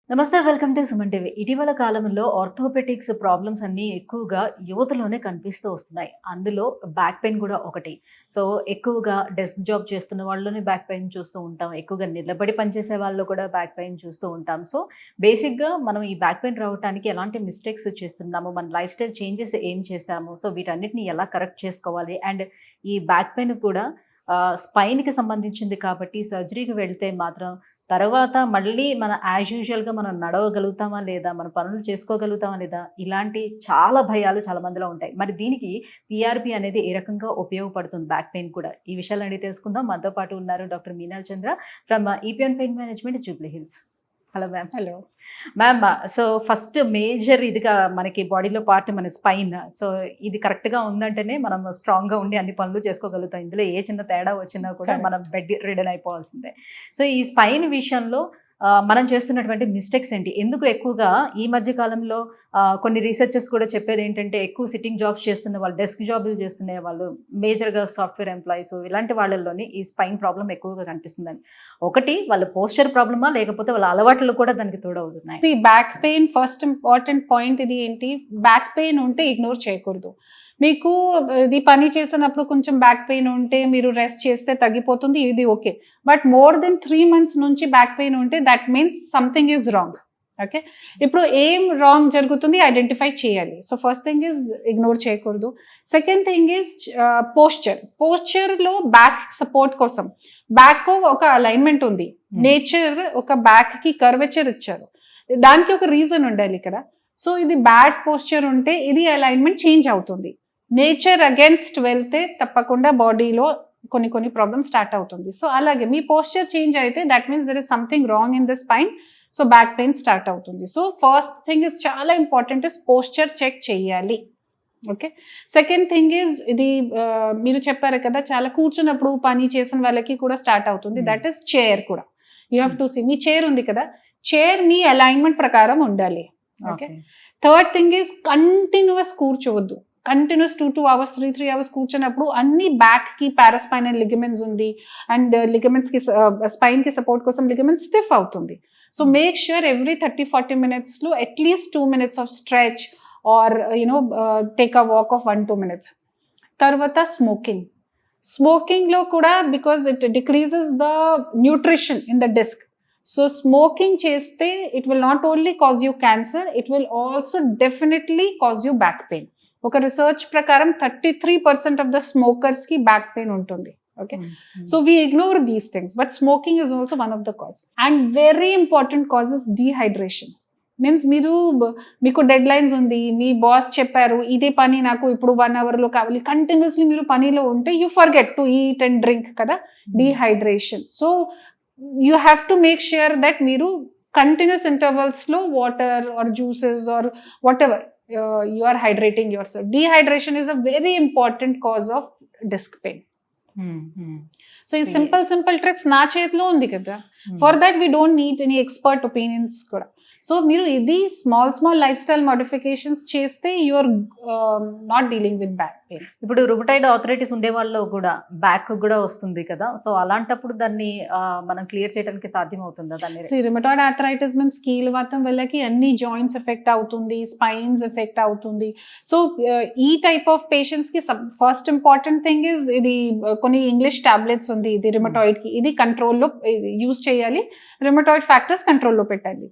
నమస్తే. Welcome to Suman TV. ఇటీవల కాలంలో ఆర్థోపెటిక్స్ ప్రాబ్లమ్స్ అన్నీ ఎక్కువగా యువతలోనే కనిపిస్తూ వస్తున్నాయి. అందులో బ్యాక్ పెయిన్ కూడా ఒకటి. సో, ఎక్కువగా డెస్క్ జాబ్ చేస్తున్న వాళ్ళలోనే బ్యాక్ పెయిన్ చూస్తూ ఉంటాం. ఎక్కువగా నిలబడి పనిచేసే వాళ్ళు కూడా బ్యాక్ పెయిన్ చూస్తూ ఉంటాం. సో, బేసిక్‌గా మనం ఈ బ్యాక్ పెయిన్ రావటానికి ఎలాంటి మిస్టేక్స్ చేస్తున్నాము? మన లైఫ్ స్టైల్ చేంజెస్ ఏం చేశాము? సో, వీటన్నిటిని ఎలా కరెక్ట్ చేసుకోవాలి? అండ్ ఈ బ్యాక్ పెయిన్ కూడా స్పైన్‌కి సంబంధించింది కాబట్టి సర్జరీకి వెళ్తే మాత్రం తర్వాత మళ్ళీ మన యాజ్ యూజువల్‌గా మనం నడవగలుగుతామా లేదా? మన పనులు చేసుకోగలుగుతామా లేదా? ఇలాంటి చాలా భయాలు చాలా మందిలో ఉంటాయి. మరి దీనికి పీఆర్పీ అనేది ఏ రకంగా ఉపయోగపడుతుంది బ్యాక్ పెయిన్ కూడా? ఈ విషయాలన్నీ తెలుసుకుందాం. మనతో పాటు ఉన్నారు doctor Meenal Chandra from EPN pain management Jubilee Hills. Hello ma'am. Hello. Ma'am, so first major ఇదిగా మనకి బాడీలో పార్ట్ మన స్పైన్. సో ఇది కరెక్ట్‌గా ఉందంటేనే మనం స్ట్రాంగ్‌గా ఉండి అన్ని పనులు చేసుకోగలుగుతాం. ఇందులో ఏ చిన్న తేడా వచ్చినా కూడా Correct. మనం బెడ్ రిడెన్ అయిపోవాల్సిందే. సో ఈ స్పైన్ విషయంలో మనం చేస్తున్నటువంటి మిస్టేక్స్ ఏంటి? ఎందుకు ఎక్కువగా ఈ మధ్య కాలంలో కొన్ని రీసెర్చర్స్ కూడా చెప్పేదేంటంటే ఎక్కువ సిట్టింగ్ జాబ్స్ చేస్తున్న వాళ్ళు, డెస్క్ జాబులు చేస్తునే వాళ్ళు, మేజర్‌గా సాఫ్ట్‌వేర్ ఎంప్లాయీస్ ఇలాంటి వాళ్ళలోని ఈ స్పైన్ ప్రాబ్లమ్ ఎక్కువగా కనిపిస్తుందని. ఒకటి వాళ్ళ పోస్చర్ ప్రాబ్లమా? లేకపోతే వాళ్ళ అలవాట్లు కూడా దానికి తోడవుతున్నాయి? Back pain first important point ఇది ఏంటి, బ్యాక్ పెయిన్ ఉంటే ఇగ్నోర్ చేయకూడదు. మీకు ఇది పని చేసినప్పుడు కొంచెం బ్యాక్ పెయిన్ ఉంటే మీరు రెస్ట్ చేస్తే తగ్గిపోతుంది, ఇది okay. But more than 3 months నుంచి బ్యాక్ పెయిన్ ఉంటే that means something is wrong. Okay, ఇప్పుడు ఏం రాంగ్ జరుగుతుంది ఐడెంటిఫై చేయాలి. So first thing is ignore చేయకూడదు. సెకండ్ థింగ్ ఈజ్ పోస్చర్లో బ్యాక్ సపోర్ట్ కోసం బ్యాక్ ఒక అలైన్మెంట్ ఉంది. నేచర్ ఒక బ్యాక్ కి కర్వేచర్ ఇచ్చారు, దానికి ఒక రీజన్ ఉండాలి ఇక్కడ. సో ఇది బ్యాడ్ పోస్చర్ ఉంటే ఇది అలైన్మెంట్ చేంజ్ అవుతుంది. నేచర్ అగేన్స్ట్ వెళ్తే తప్పకుండా బాడీలో కొన్ని ప్రాబ్లమ్స్ స్టార్ట్ అవుతుంది. సో అలాగే మీ పోస్చర్ చేంజ్ అయితే that means there is something wrong in the spine. So back pain start అవుతుంది. సో ఫస్ట్ థింగ్ ఇస్ చాలా ఇంపార్టెంట్ ఇస్ పోస్చర్ చెక్ చేయాలి. ఓకే, సెకండ్ థింగ్ ఈజ్ ఇది మీరు చెప్పారు కదా, చాలా కూర్చున్నప్పుడు పని చేసిన వాళ్ళకి కూడా స్టార్ట్ అవుతుంది. దట్ ఈస్ చైర్ కూడా. యూ హ్యావ్ టు సీ మీ చైర్ ఉంది కదా, చైర్ మీ అలైన్మెంట్ ప్రకారం ఉండాలి. Okay, third thing is continuous కూర్చోవద్దు. కంటిన్యూస్ 2 hours 3 hours కూర్చున్నప్పుడు అన్ని బ్యాక్ కి పారాస్పైనల్ లిగమెంట్స్ ఉంది అండ్ లిగమెంట్స్ కి స్పైన్ కి సపోర్ట్ కోసం లిగమెంట్ స్టిఫ్ అవుతుంది. So make sure every 30-40 minutes లో at least 2 minutes of stretch or take a walk of 1-2 minutes. తర్వాత స్మోకింగ్లో కూడా because it decreases the nutrition in the disc. So smoking చేస్తే it will not only cause you cancer, it will also definitely cause you back pain. ఒక research ప్రకారం 33% of the smokers కి back pain ఉంటుంది. Okay, so we ignore these things, but smoking is also one of the cause. And very important cause is dehydration. Means మీకు deadlines ఉంది, మీ boss చెప్పారు ఇదే పని నాకు ఇప్పుడు 1 hourలో కావాలి, కంటిన్యూస్లీ మీరు పనిలో ఉంటే you forget to eat and drink కదా, dehydration. So you have to make sure that మీరు కంటిన్యూస్ ఇంటర్వల్స్లో water or juices or whatever you are hydrating yourself. Dehydration is a very important cause of disc pain. So in simple tricks na chetlo undi kada. For that we don't need any expert opinions kuda. So మీరు ఇది small life style modifications చేస్తే you are not dealing with back pain. ఇప్పుడు rheumatoid arthritis ఉండే వాళ్ళు కూడా back కూడా వస్తుంది కదా, సో అలాంటప్పుడు దాన్ని మనం క్లియర్ చేయడానికి సాధ్యం అవుతుందా? దాన్ని రుమటాయిడ్ ఆర్థరైటిస్ మీన్స్ కీలువాతం వల్లకి అన్ని జాయింట్స్ ఎఫెక్ట్ అవుతుంది, స్పైన్స్ ఎఫెక్ట్ అవుతుంది. సో ఈ టైప్ ఆఫ్ పేషెంట్స్ కి ఫస్ట్ ఇంపార్టెంట్ థింగ్ ఇస్ ఇది కొన్ని ఇంగ్లీష్ టాబ్లెట్స్ ఉంది, ఇది రుమటాయిడ్ కి, ఇది కంట్రోల్లో యూజ్ చేయాలి, రుమటాయిడ్ ఫ్యాక్టర్స్ కంట్రోల్లో పెట్టాలి.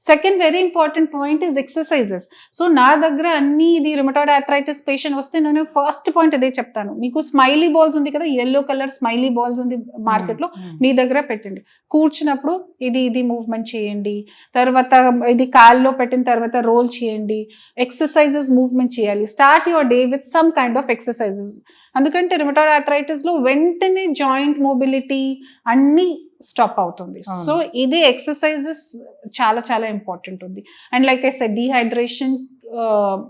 Second very important point is exercises. So నా దగ్గర అన్ని ఇది రుమటాయిడ్ ఆర్థరైటిస్ పేషెంట్ వస్తే నేను ఫస్ట్ పాయింట్ అదే చెప్తాను, మీకు స్మైలీ బాల్స్ ఉంది కదా, yellow కలర్ స్మైలీ బాల్స్ ఉంది మార్కెట్లో, మీ దగ్గర పెట్టండి. కూర్చున్నప్పుడు ఇది మూవ్మెంట్ చేయండి, తర్వాత ఇది కాల్లో పెట్టిన తర్వాత రోల్ చేయండి, ఎక్సర్సైజెస్ మూవ్మెంట్ చేయాలి. Start your day with some kind of exercises. ఎందుకంటే రుమటాయిడ్ ఆర్థరైటిస్లో వెంటనే జాయింట్ మొబిలిటీ అన్నీ స్టాప్ అవుతుంది. సో ఇది ఎక్సర్సైజెస్ చాలా ఇంపార్టెంట్ ఉంది. And like I said dehydration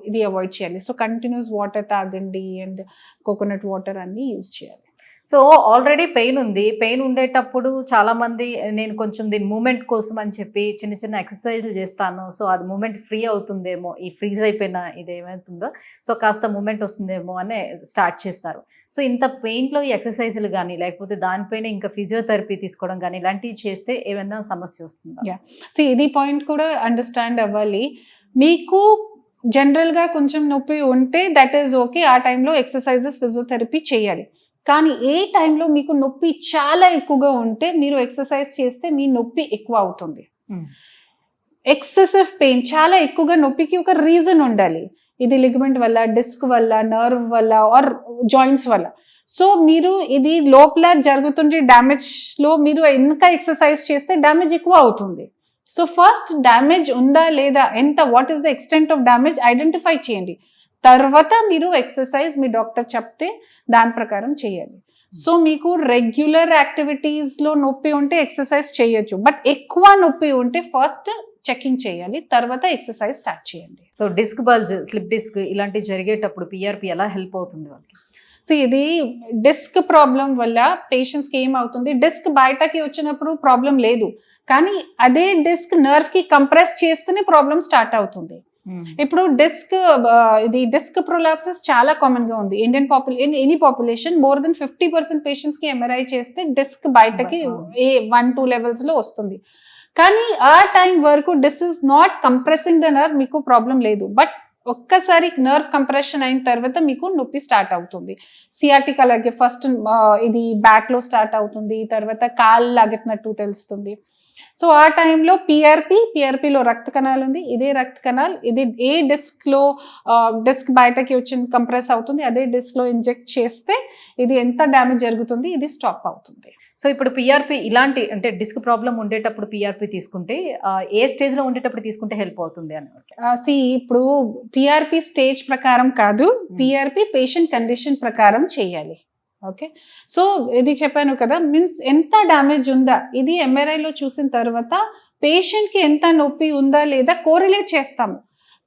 ఇది అవాయిడ్ చేయాలి. సో కంటిన్యూస్ వాటర్ తాగండి అండ్ కోకోనట్ వాటర్ అన్ని యూజ్ చేయాలి. సో ఆల్రెడీ పెయిన్ ఉంది. పెయిన్ ఉండేటప్పుడు చాలామంది నేను కొంచెం దీని మూవ్‌మెంట్ కోసం అని చెప్పి చిన్న చిన్న ఎక్సర్‌సైజ్‌లు చేస్తాను. సో అది మూవ్‌మెంట్ ఫ్రీ అవుతుందేమో, ఈ ఫ్రీజ్ అయిపోయిన ఇదేమైతుందో సో కాస్త మూవ్‌మెంట్ వస్తుందేమో అని స్టార్ట్ చేస్తారు. సో ఇంత పెయిన్‌లో ఈ ఎక్సర్‌సైజ్‌లు గాని, లేకపోతే దానిపైన ఇంకా ఫిజియోథెరపీ తీసుకోవడం గాని ఇలాంటివి చేస్తే ఏమైనా సమస్య వస్తుందా? ఇది పాయింట్ కూడా అండర్‌స్టాండ్ అవ్వాలి. మీకు జనరల్‌గా కొంచెం నొప్పి ఉంటే దట్ ఈస్ ఓకే. ఆ టైంలో ఎక్సర్‌సైజెస్, ఫిజియోథెరపీ చేయాలి. కానీ ఏ టైంలో మీకు నొప్పి చాలా ఎక్కువగా ఉంటే మీరు ఎక్సర్‌సైజ్ చేస్తే మీ నొప్పి ఎక్కువ అవుతుంది. ఎక్సెసివ్ పెయిన్ చాలా ఎక్కువగా నొప్పికి ఒక రీజన్ ఉండాలి. ఇది లిగమెంట్ వల్ల, డిస్క్ వల్ల, నర్వ్ వల్ల ఆర్ జాయింట్స్ వల్ల. సో మీరు ఇది లోపల జరుగుతుండే డ్యామేజ్లో మీరు ఇంకా ఎక్సర్సైజ్ చేస్తే డ్యామేజ్ ఎక్కువ అవుతుంది. సో ఫస్ట్ డ్యామేజ్ ఉందా లేదా, what is the extent of damage identify చేయండి. తర్వాత మీరు ఎక్సర్సైజ్ మీ డాక్టర్ చెప్తే దాని ప్రకారం చేయాలి. సో మీకు రెగ్యులర్ యాక్టివిటీస్లో నొప్పి ఉంటే ఎక్సర్సైజ్ చేయొచ్చు. బట్ ఎక్కువ నొప్పి ఉంటే ఫస్ట్ చెకింగ్ చేయాలి, తర్వాత ఎక్సర్సైజ్ స్టార్ట్ చేయండి. So disc bulge, slip disc ఇలాంటివి జరిగేటప్పుడు పిఆర్పి ఎలా హెల్ప్ అవుతుంది వాళ్ళకి? సో ఇది డిస్క్ ప్రాబ్లం వల్ల పేషెంట్స్కి ఏమవుతుంది, డిస్క్ బయటకి వచ్చినప్పుడు ప్రాబ్లం లేదు, కానీ అదే డిస్క్ నర్వ్కి కంప్రెస్ చేస్తేనే ప్రాబ్లం స్టార్ట్ అవుతుంది. ఇప్పుడు డిస్క్ ప్రొలాప్సెస్ చాలా కామన్ గా ఉంది. Any population more than 50% patients కి ఎంఆర్ఐ చేస్తే డిస్క్ బయటకి 1-2 లెవెల్స్ లో వస్తుంది. కానీ ఆ టైం వరకు disc is not compressing the nerve, మీకు ప్రాబ్లం లేదు. బట్ ఒక్కసారి నర్వ్ కంప్రెషన్ అయిన తర్వాత మీకు నొప్పి స్టార్ట్ అవుతుంది. సియాటిక్ అలాగే ఫస్ట్ ఇది బ్యాక్ లో స్టార్ట్ అవుతుంది, తర్వాత కాళ్ళు లాగెట్టినట్టు తెలుస్తుంది. సో ఆ టైంలో పిఆర్పిలో రక్త కణాలు ఉంది, ఇదే రక్త కణాలు ఇది ఏ డిస్క్ బయటకి వచ్చి కంప్రెస్ అవుతుంది, అదే డిస్క్లో ఇంజెక్ట్ చేస్తే ఇది ఎంత డ్యామేజ్ జరుగుతుంది, ఇది స్టాప్ అవుతుంది. సో ఇప్పుడు పిఆర్పి ఇలాంటి అంటే డిస్క్ ప్రాబ్లం ఉండేటప్పుడు పిఆర్పి తీసుకుంటే ఏ స్టేజ్లో ఉండేటప్పుడు తీసుకుంటే హెల్ప్ అవుతుంది అన్నమాట? ఇప్పుడు పిఆర్పి స్టేజ్ ప్రకారం కాదు, పిఆర్పి పేషెంట్ కండిషన్ ప్రకారం చేయాలి. ఓకే, సో ఇది చెప్పాను కదా, మీన్స్ ఎంత డ్యామేజ్ ఉందా ఇది ఎంఆర్ఐలో చూసిన తర్వాత పేషెంట్కి ఎంత నొప్పి ఉందా లేదా కోరిలేట్ చేస్తాము.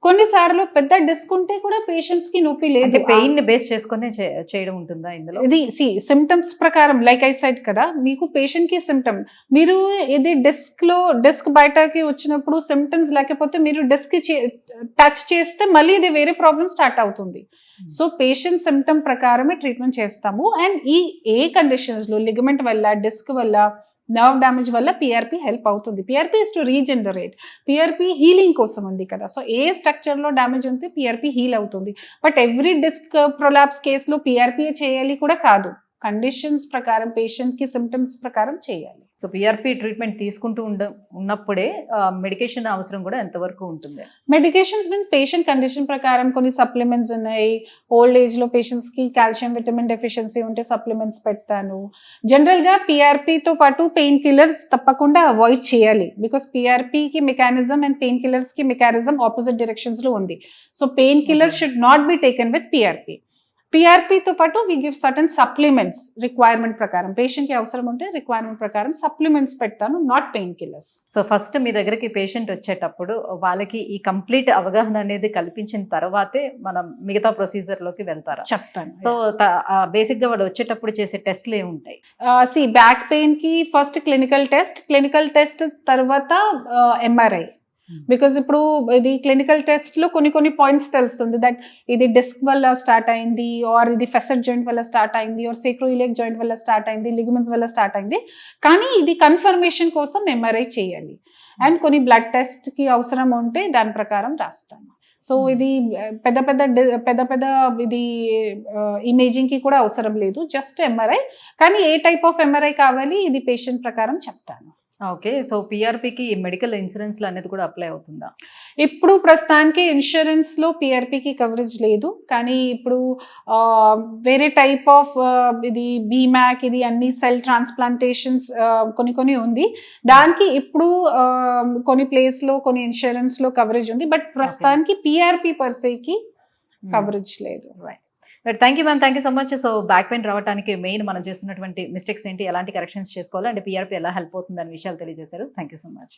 కొన్నిసార్లు పెద్ద డిస్క్ ఉంటే కూడా పేషెంట్స్ కి నొప్పి లేదు, పెయిన్ ని బేస్ చేసుకునే చేయడం ఉంటుందా ఇందులో? ఇది సిమ్టమ్స్ ప్రకారం లైక్ ఐ సైడ్ కదా, మీకు పేషెంట్ కి సిమ్టమ్, మీరు ఇది డిస్క్ బయటకి వచ్చినప్పుడు సిమ్టమ్స్ లేకపోతే మీరు డిస్క్ టచ్ చేస్తే మళ్ళీ ఇది వేరే ప్రాబ్లం స్టార్ట్ అవుతుంది. సో పేషెంట్ సిమ్టమ్ ప్రకారమే ట్రీట్మెంట్ చేస్తాము. అండ్ ఏ కండిషన్స్ లో లిగమెంట్ వల్ల, డిస్క్ వల్ల, నర్వ్ డ్యామేజ్ వల్ల పిఆర్పి హెల్ప్ అవుతుంది. PRP is to regenerate, PRP healing కోసం ఉంది కదా. సో ఏ స్ట్రక్చర్ లో డ్యామేజ్ ఉంటే పిఆర్పి హీల్ అవుతుంది. బట్ ఎవ్రీ డిస్క్ ప్రొలాప్స్ కేసులో పిఆర్పి చేయాలి కూడా కాదు, కండిషన్స్ ప్రకారం పేషెంట్ కి సిమ్టమ్స్ ప్రకారం చేయాలి. సో పిఆర్పి ట్రీట్మెంట్ తీసుకుంటూ ఉన్నప్పుడే మెడికేషన్ అవసరం కూడా ఎంతవరకు ఉంటుంది? మెడికేషన్స్ మీన్స్ పేషెంట్ కండిషన్ ప్రకారం కొన్ని సప్లిమెంట్స్ ఉన్నాయి. ఓల్డ్ ఏజ్ లో పేషెంట్స్ కి కాల్షియం, విటమిన్ డెఫిషియన్సీ ఉంటే సప్లిమెంట్స్ పెడతాను. జనరల్ గా పిఆర్పితో పాటు పెయిన్ కిల్లర్స్ తప్పకుండా అవాయిడ్ చేయాలి. బికాస్ పిఆర్పికి మెకానిజం అండ్ పెయిన్ కిల్లర్స్ కి మెకానిజం ఆపోజిట్ డైరెక్షన్స్ లో ఉంది. So pain killer should not be taken with PRP. పిఆర్పితో పాటు we give certain supplements requirement ప్రకారం, పేషెంట్ కి అవసరం ఉంటే రిక్వైర్మెంట్ ప్రకారం సప్లిమెంట్స్ పెడతాను, not pain killers. So first మీ దగ్గరికి పేషెంట్ వచ్చేటప్పుడు వాళ్ళకి ఈ కంప్లీట్ అవగాహన అనేది కల్పించిన తర్వాతే మనం మిగతా ప్రొసీజర్ లోకి వెళ్తారా? చెప్తాను. సో బేసిక్ గా వాళ్ళు వచ్చేటప్పుడు చేసే టెస్ట్లు ఏముంటాయి? బ్యాక్ పెయిన్ కి ఫస్ట్ క్లినికల్ టెస్ట్ తర్వాత ఎంఆర్ఐ. బికాజ్ ఇప్పుడు ఇది క్లినికల్ టెస్ట్ లో కొన్ని పాయింట్స్ తెలుస్తుంది, దట్ ఇది డిస్క్ వల్ల స్టార్ట్ అయింది, ఆర్ ఇది ఫెసెట్ జాయింట్ వల్ల స్టార్ట్ అయింది, ఆర్ సేక్రోయిలియక్ జాయింట్ వల్ల స్టార్ట్ అయింది, లిగమెంట్స్ వల్ల స్టార్ట్ అయింది. కానీ ఇది కన్ఫర్మేషన్ కోసం ఎంఆర్ఐ చేయాలి. అండ్ కొన్ని బ్లడ్ టెస్ట్ కి అవసరం ఉంటే దాని ప్రకారం రాస్తాను. సో ఇది పెద్ద ఇది ఇమేజింగ్ కి కూడా అవసరం లేదు, జస్ట్ ఎంఆర్ఐ. కానీ ఏ టైప్ ఆఫ్ ఎంఆర్ఐ కావాలి ఇది పేషెంట్ ప్రకారం చెప్తాను. ఓకే, సో పిఆర్పికి మెడికల్ ఇన్సూరెన్స్ అనేది కూడా అప్లై అవుతుందా? ఇప్పుడు ప్రస్తుతానికి ఇన్సూరెన్స్ లో పిఆర్పికి కవరేజ్ లేదు, కానీ ఇప్పుడు వేరే టైప్ ఆఫ్ ఇది బీమాక్, ఇది అన్ని సెల్ ట్రాన్స్ప్లాంటేషన్స్ కొన్ని ఉంది. దానికి ఇప్పుడు కొన్ని ప్లేస్ లో కొన్ని ఇన్సూరెన్స్ లో కవరేజ్ ఉంది, బట్ ప్రస్తుతానికి పిఆర్పి పర్సేకి కవరేజ్ లేదు. Right, thank you ma'am, thank you so much. So back pain రావడానికి మెయిన్ మనం చేస్తున్నటువంటి మిస్టేక్స్ ఏంటి, ఎలాంటి కరెక్షన్స్ చేసుకోవాలి, అండ్ పిఆర్పి ఎలా హెల్ప్ అవుతుంది అనే విషయాలు తెలియజేశారు. Thank you so much.